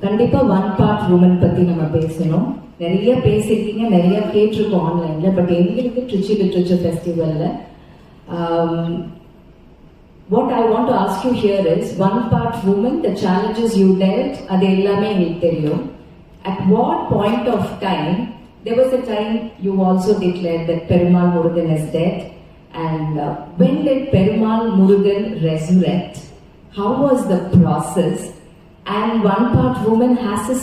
கண்டிப்பா one part woman பத்தி நம்ம பேசணும். நிறைய பேசிருக்கீங்க, நிறைய கேட்டிருக்கோம் ஆன்லைன்ல. பட் எங்களுக்கு ட்ரிச்சி லிட்ரேச்சர் ஃபெஸ்டிவல்ல what I want to ask you here is one part woman, the challenges you dealt, அது எல்லாமே எங்களுக்கு தெரியும். At what point of time, there was a time you also declared that Perumal Murugan is dead, and when did Perumal Murugan resurrect? How was the process? And one part woman has a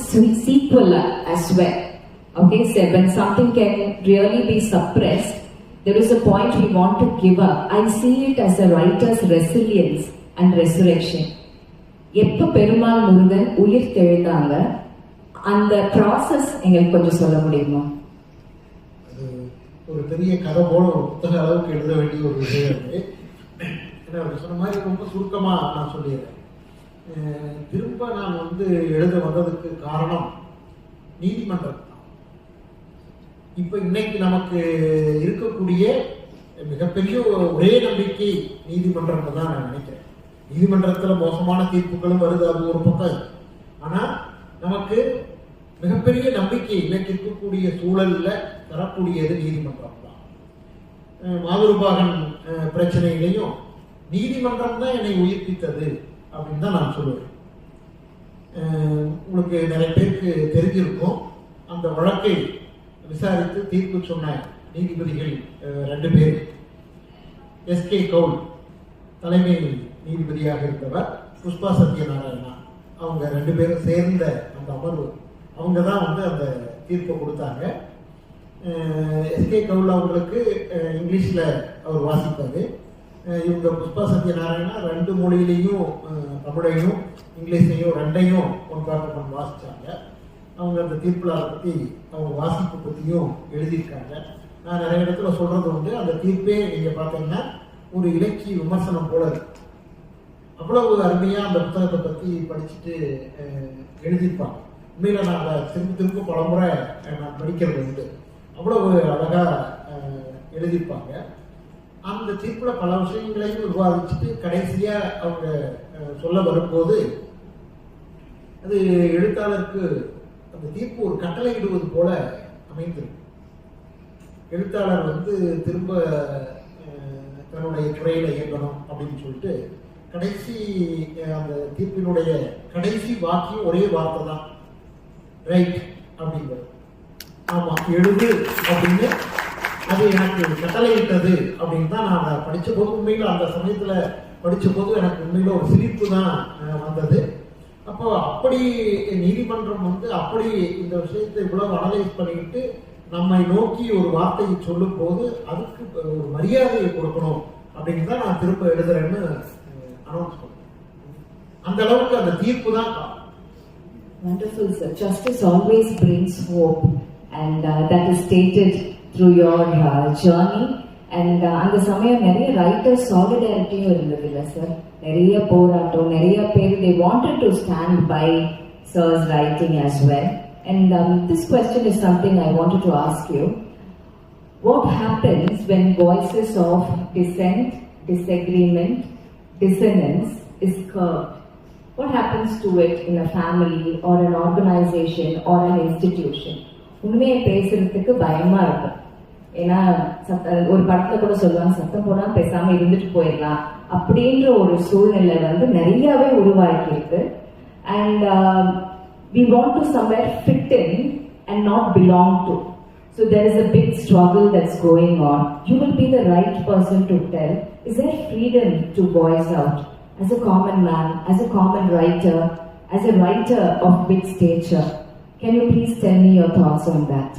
sequel as well. Okay, so when something can really be suppressed, there is a point we want to give up. I see it as a writer's resilience and resurrection. எப்ப பெருமாள் முருகன் உயிர் தெழுந்தாங்க, அந்த process எங்களுக்கு கொஞ்சம் சொல்ல முடியுமா? அது ஒரு பெரிய கதை போல ஒரு புத்தக அளவுக்கு எழுத வேண்டிய ஒரு விஷயம். ஏன்னா சொன்ன மாதிரி ரொம்ப சுருக்கமா நான் சொல்லிடுறேன். திரும்ப நான் எழுத வந்ததுக்கு காரணம் நீதிமன்றம். இப்ப இன்னைக்கு நமக்கு இருக்கக்கூடிய மிகப்பெரிய ஒரே நம்பிக்கை நீதிமன்றம் தான் நான் நினைக்கிறேன். நீதிமன்றத்துல மோசமான தீர்ப்புகளும் வருது, அது ஒரு பக்கம். ஆனா நமக்கு மிகப்பெரிய நம்பிக்கை இன்னைக்கு இருக்கக்கூடிய சூழல்ல தரக்கூடியது நீதிமன்றம் தான். மாதுருபாகன் பிரச்சனையிலையும் நீதிமன்றம் தான் என்னை உயிர்ப்பித்தது அப்படின்னு தான் நான் சொல்லுவேன். உங்களுக்கு நிறைய பேருக்கு தெரிஞ்சிருக்கும், அந்த வழக்கை விசாரித்து தீர்ப்பு சொன்ன நீதிபதிகள் 2 பேர். எஸ்கே கவுல் தலைமை நீதிபதியாக இருந்தவர், புஷ்பா சத்யநாராயணா, அவங்க 2 பேரும் சேர்ந்த அந்த அமர்வு, அவங்க தான் அந்த தீர்ப்பை கொடுத்தாங்க. எஸ்கே கவுல் அவங்களுக்கு இங்கிலீஷ்ல அவர் வாசிப்பாரு. இவங்க புஷ்பா சத்யநாராயணா 2 மொழியிலையும், தமிழையும் இங்கிலீஷையும் 2ஐயும் ஒன்றாக வாசிச்சாங்க. அவங்க அந்த தீர்ப்புல அதை பத்தி அவங்க வாசிப்பு பத்தியும் எழுதியிருக்காங்க. நான் நிறைய இடத்துல சொல்றது அந்த தீர்ப்பே நீங்க பார்த்தீங்கன்னா ஒரு இலக்கிய விமர்சனம் போல இருக்கு. அவ்வளவு அருமையா அந்த புத்தகத்தை பத்தி படிச்சுட்டு எழுதியிருப்பாங்க. உண்மையில நான் அதை திரும்ப பலமுறை நான் படிக்கிறது அவ்வளவு அழகா எழுதியிருப்பாங்க. அந்த தீர்ப்புல பல விஷயங்களையும் விவாதிச்சுட்டு கடைசியா அவங்க சொல்ல வரும்போது அது எழுத்தாளருக்கு அந்த தீர்ப்பு ஒரு கட்டளை இடுவது போல அமைந்திருக்கு. எழுத்தாளர் திரும்ப தன்னுடைய துறையில இயங்கணும் அப்படின்னு சொல்லிட்டு கடைசி அந்த தீர்ப்பினுடைய கடைசி வாக்கியம் ஒரே வார்த்தை தான், ரைட் அப்படிங்கிறது. ஆமா, எழுது அப்படின்னு அது எனக்கு கட்டளையிட்டது அப்படின்னு தான் நான் அதை படித்த போது, உண்மையில் அந்த சமயத்துல படித்த போது எனக்கு உண்மையில ஒரு சிரிப்பு தான் வந்தது. அப்போ அப்படி நீதிமன்றம் அப்படி இந்த விஷயத்தை இவ்வளவு அனலைஸ் பண்ணிக்கிட்டு நம்மை நோக்கி ஒரு வார்த்தையை சொல்லும் போது அதுக்கு ஒரு மரியாதையை கொடுக்கணும் அப்படின்னு தான் நான் திரும்ப எழுதுறேன்னு அனௌன்ஸ் பண்ணேன். அந்த அளவுக்கு அந்த தீர்ப்பு தான். Wonderful, sir. Justice always brings hope, and that is stated through your journey. And அந்த சமயம் நிறைய ரைட்டர்ஸ் சாலிடாரிட்டியும் இருந்தது இல்லை சார்? நிறைய போராட்டம், நிறைய பேர் they wanted to stand by sir's writing as well. And this question is something I wanted to ask you. What happens when voices of dissent, disagreement, dissonance is curbed? What happens to it in a family or an organization or an institution? உண்மையை பேசுறதுக்கு பயமா இருக்கும். ஏன்னா ஒரு படத்துல கூட சொல்லுவாங்க, சத்தம் போனா பேசாம இருந்துட்டு போயிடலாம் அப்படின்ற ஒரு சூழ்நிலை நிறையவே உருவாக்கி இருக்கு. And we want to somewhere fit in and not belong to. So there is a big struggle that's going on. You will be the right person to tell. Is there freedom to voice out as a common man, as a common writer, as a writer of big stature? Can you please tell me your thoughts on that?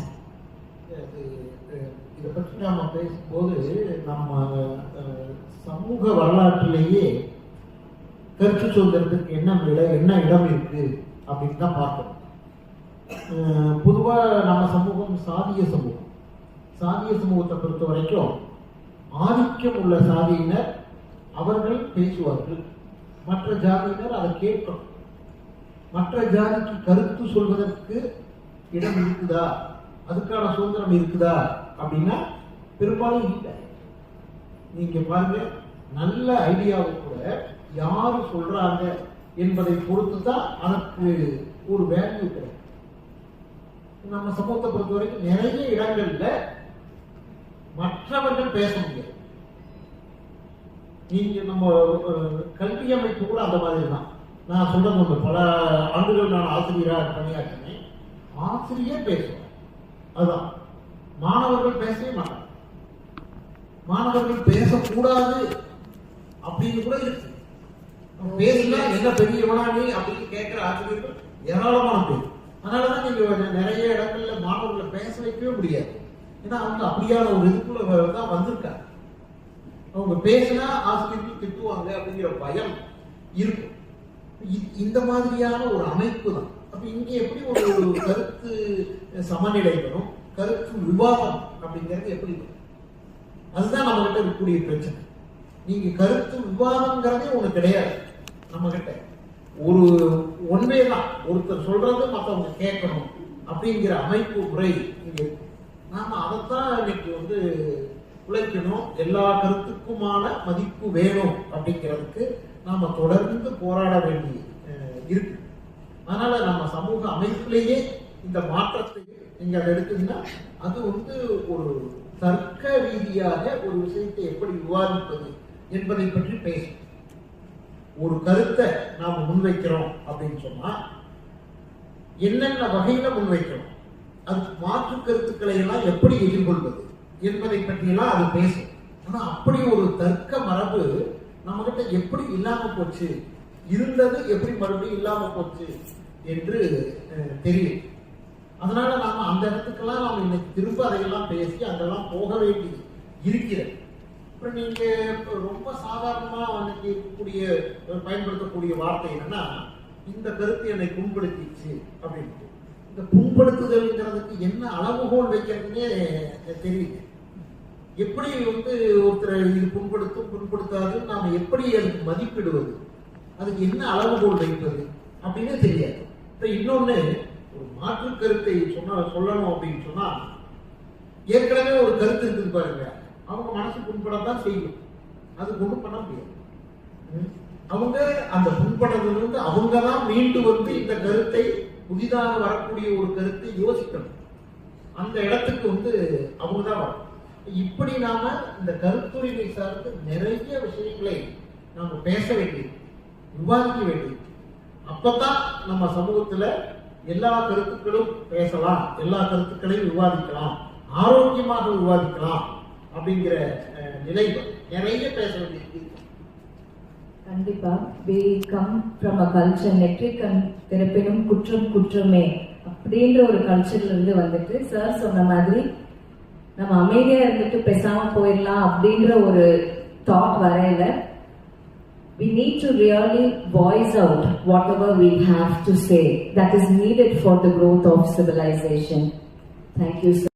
இதை பற்றி நாம பேசும்போது நம்ம சமூக வரலாற்றிலேயே கருத்து சொல்றதுக்கு என்ன இடம் இருக்கு அப்படின்னு தான் பார்க்கணும். பொதுவா நம்ம சமூகம் சாதிய சமூகத்தை பொறுத்த வரைக்கும் ஆதிக்கம் உள்ள சாதியினர் அவர்கள் பேசுவார்கள், மற்ற ஜாதியினர் அதை கேட்கணும். மற்ற ஜாதிக்கு கருத்து சொல்வதற்கு இடம் இருக்குதா, அதுக்கான சுதந்திரம் இருக்குதா அப்படின்னா பெரும்பாலும் இல்லை. நீங்க பாருங்க, நல்ல ஐடியாவை கூட யாரு சொல்றாங்க என்பதை பொறுத்து தான் அதற்கு ஒரு வேல்யூ கிடைக்கும். நம்ம சமூகத்தை பொறுத்த வரைக்கும் நிறைய இடங்கள்ல மற்றவர்கள் பேச முடியாது. நீங்க நம்ம கல்வி அமைப்பு கூட அந்த மாதிரி தான். நான் சொல்றது ஒன்று, பல ஆண்டுகள் நான் ஆசிரியராக பணியாற்றினேன். ஆசிரியர் பேசுவார், அதுதான். மாணவர்கள் பேசவே மாட்டாங்க. மாணவர்கள் பேசக்கூடாது அப்படின்னு கூட இருக்கு. பேசினா என்ன பெரியவனா நீ அப்படின்னு கேட்கிற ஆசிரியர்கள் ஏராளமான பேர். அதனாலதான் நீங்க நிறைய இடங்கள்ல மாணவர்களை பேச வைக்கவே முடியாது. ஏன்னா அவங்க அப்படியான ஒரு இதுக்குள்ள தான் வந்திருக்காங்க. அவங்க பேசினா ஆசிரியர்கள் திட்டுவாங்க அப்படிங்கிற பயம் இருக்கும். இந்த மாதிரியான ஒரு அமைப்பு தான். அப்ப இங்க எப்படி ஒரு கருத்து சமநிலை வரும், கருத்து விவாதம் அப்படிங்கிறது எப்படி வரும்? அதுதான் நம்ம கிட்ட இருக்கக்கூடிய பிரச்சனை. நீங்க கருத்து விவாதம்ங்கிறதே ஒண்ணு கிடையாது நம்ம கிட்ட. ஒரு ஒன்வே தான், ஒருத்தர் சொல்றது மற்றவங்க கேட்கணும் அப்படிங்கிற அமைப்பு முறை இங்க இருக்கு. நாம அதைத்தான் இன்னைக்கு உழைக்கணும். எல்லா கருத்துக்குமான மதிப்பு வேணும் அப்படிங்கிறதுக்கு நாம தொடர்ந்து போராட வேண்டி இருக்கு. அதனால நம்ம சமூக அமைப்பிலேயே இந்த மாற்றத்தை நீங்க அதை எடுத்தீங்கன்னா அது ஒரு தர்க்க ரீதியாக ஒரு விஷயத்தை எப்படி விவாதிப்பது என்பதை பற்றி பேசும். ஒரு கருத்தை நாம முன்வைக்கிறோம் அப்படின்னு சொன்னா என்னென்ன வகையில முன்வைக்கிறோம், அதுக்கு மாற்று கருத்துக்களை எல்லாம் எப்படி எதிர்கொள்வது என்பதை பற்றியெல்லாம் அது பேசும். ஆனா அப்படி ஒரு தர்க்க மரபு நம்ம கிட்ட எப்படி இல்லாம போச்சு, இருந்தது எப்படி மறுபடியும் இல்லாம போச்சு என்று தெரியும். அதனால நாம அந்த இடத்துக்கெல்லாம் நாம இன்னைக்கு திரும்ப அதையெல்லாம் பேசி அங்கெல்லாம் போக வேண்டியது இருக்கிறது. அப்புறம் நீங்க ரொம்ப சாதாரணமா அன்னைக்கு இருக்கக்கூடிய பயன்படுத்தக்கூடிய வார்த்தை என்னன்னா, இந்த கருத்து என்னை புண்படுத்திச்சு அப்படின்ட்டு. இந்த புண்படுத்துதல்ங்கிறதுக்கு என்ன அளவுகோல் வைக்கிறதுனே தெரியுது. எப்படி ஒருத்தரை இது புண்படுத்தாது நாம எப்படி அதுக்கு மதிப்பிடுவது, அதுக்கு என்ன அளவுகோல் வைப்பது அப்படின்னு தெரியாது. இப்ப இன்னொன்னு, ஒரு மாற்று கருத்தை சொல்லணும் அப்படின்னு சொன்னா, ஏற்கனவே ஒரு கருத்து இருக்குது பாருங்க, அவங்க மனசு புண்படத்தான் செய்யும், அது ஒண்ணும் பண்ண முடியாது. அவங்க அந்த புண்படுறதுல அவங்க தான் மீண்டு இந்த கருத்தை, புதிதாக வரக்கூடிய ஒரு கருத்தை யோசிக்கணும். அந்த இடத்துக்கு அவங்க தான் வரும். இப்படி நாம இந்த கருத்துரிமை சார்ந்து நிறைய விஷயங்களை நாம பேச வேண்டியது, விவாதிக்க வேண்டியது. அப்பதான் நம்ம சமூகத்துல எல்லா கருத்துக்களும் பேசலாம், எல்லா கருத்துக்களையும் விவாதிக்கலாம், ஆரோக்கியமாக விவாதிக்கலாம் அப்படிங்கிற நிலை நிறைய பேச வேண்டியது. கண்டிப்பா. we come from a culture, நெற்றிக்கண் திறப்பினும் குற்றம் குற்றமே அப்படின்ற ஒரு கல்ச்சர்ல இருந்து வந்துட்டு சார் சொன்ன மாதிரி நம்ம அமைதியா இருந்துட்டு பேசாம போயிடலாம் அப்படின்ற ஒரு தாட் வரையில we need to really voice out whatever we have to say that is needed for the growth of civilization. Thank you, sir.